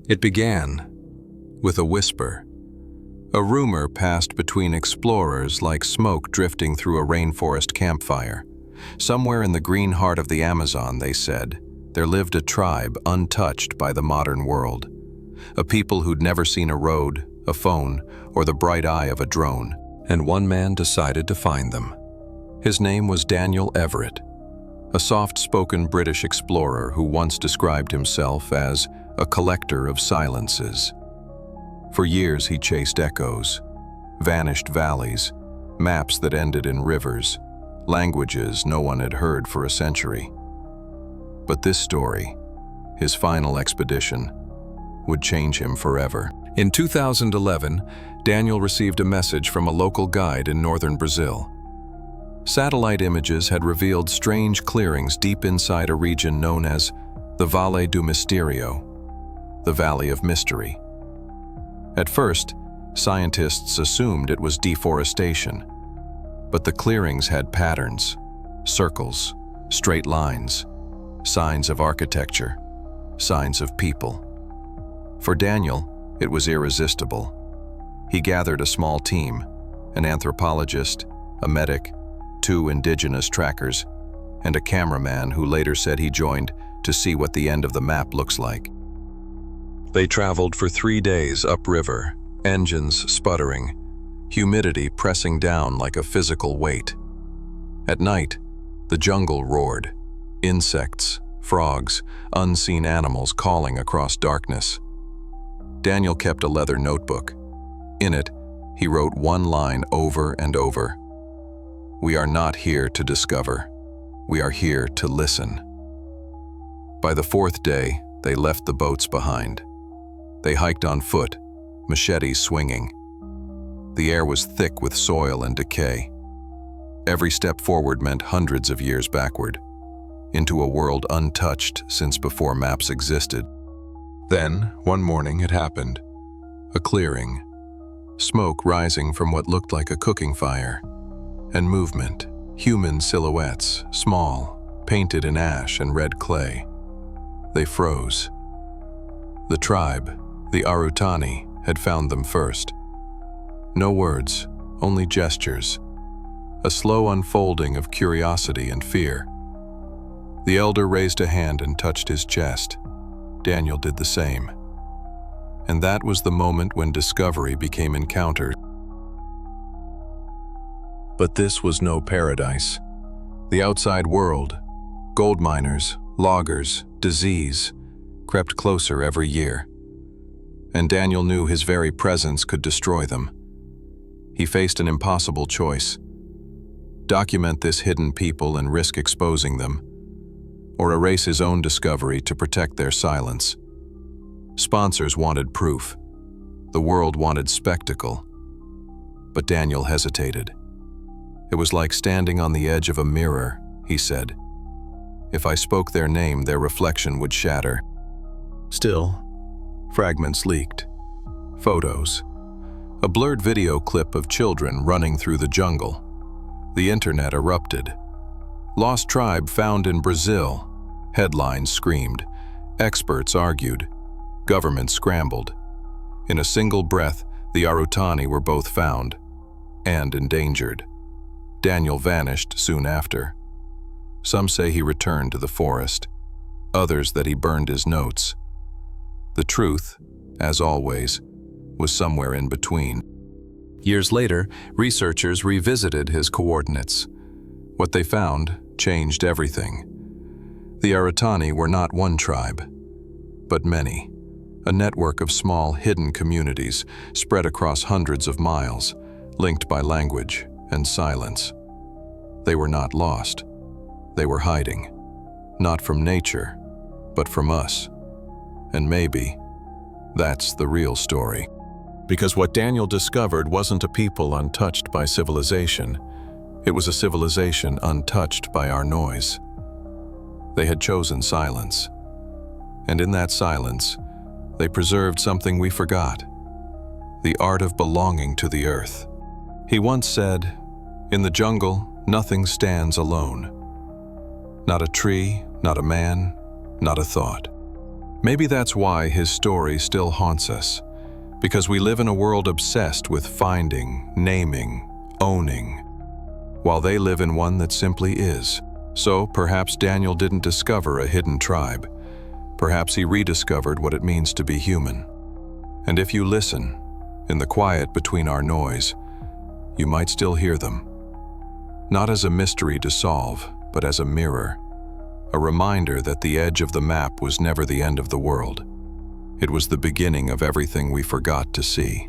It began with a whisper. A rumor passed between explorers like smoke drifting through a rainforest campfire. Somewhere in the green heart of the Amazon, they said, there lived a tribe untouched by the modern world. A people who'd never seen a road, a phone, or the bright eye of a drone. And one man decided to find them. His name was Daniel Everett, a soft-spoken British explorer who once described himself as a collector of silences. For years he chased echoes, vanished valleys, maps that ended in rivers, languages no one had heard for a century. But this story, his final expedition, would change him forever. In 2011, Daniel received a message from a local guide in northern Brazil. Satellite images had revealed strange clearings deep inside a region known as the Vale do Mistério, the Valley of Mystery. At first, scientists assumed it was deforestation, but the clearings had patterns, circles, straight lines, signs of architecture, signs of people. For Daniel, it was irresistible. He gathered a small team, an anthropologist, a medic, 2 indigenous trackers, and a cameraman who later said he joined to see what the end of the map looks like. They traveled for 3 days upriver, engines sputtering, humidity pressing down like a physical weight. At night, the jungle roared, insects, frogs, unseen animals calling across darkness. Daniel kept a leather notebook. In it, he wrote one line over and over. "We are not here to discover. We are here to listen." By the 4th day, they left the boats behind. They hiked on foot, machetes swinging. The air was thick with soil and decay. Every step forward meant hundreds of years backward, into a world untouched since before maps existed. Then, one morning, it happened. A clearing. Smoke rising from what looked like a cooking fire. And movement, human silhouettes, small, painted in ash and red clay. They froze. The tribe, the Arutani, had found them first. No words, only gestures. A slow unfolding of curiosity and fear. The elder raised a hand and touched his chest. Daniel did the same. And that was the moment when discovery became encounter. But this was no paradise. The outside world, gold miners, loggers, disease, crept closer every year. And Daniel knew his very presence could destroy them. He faced an impossible choice. Document this hidden people and risk exposing them, or erase his own discovery to protect their silence. Sponsors wanted proof. The world wanted spectacle. But Daniel hesitated. It was like standing on the edge of a mirror, he said. If I spoke their name, their reflection would shatter. Still, fragments leaked. Photos. A blurred video clip of children running through the jungle. The internet erupted. Lost tribe found in Brazil. Headlines screamed. Experts argued. Government scrambled. In a single breath, the Arutani were both found and endangered. Daniel vanished soon after. Some say he returned to the forest, others that he burned his notes. The truth, as always, was somewhere in between. Years later, researchers revisited his coordinates. What they found changed everything. The Arutani were not one tribe, but many. A network of small, hidden communities spread across hundreds of miles, linked by language and silence. They were not lost. They were hiding, not from nature, but from us. And maybe that's the real story. Because what Daniel discovered wasn't a people untouched by civilization. It was a civilization untouched by our noise. They had chosen silence. And in that silence, they preserved something we forgot. The art of belonging to the earth. He once said, "In the jungle, nothing stands alone. Not a tree, not a man, not a thought. Maybe that's why his story still haunts us, because we live in a world obsessed with finding, naming, owning, while they live in one that simply is. So perhaps Daniel didn't discover a hidden tribe. Perhaps he rediscovered what it means to be human. And if you listen, in the quiet between our noise, you might still hear them. Not as a mystery to solve, but as a mirror. A reminder that the edge of the map was never the end of the world. It was the beginning of everything we forgot to see.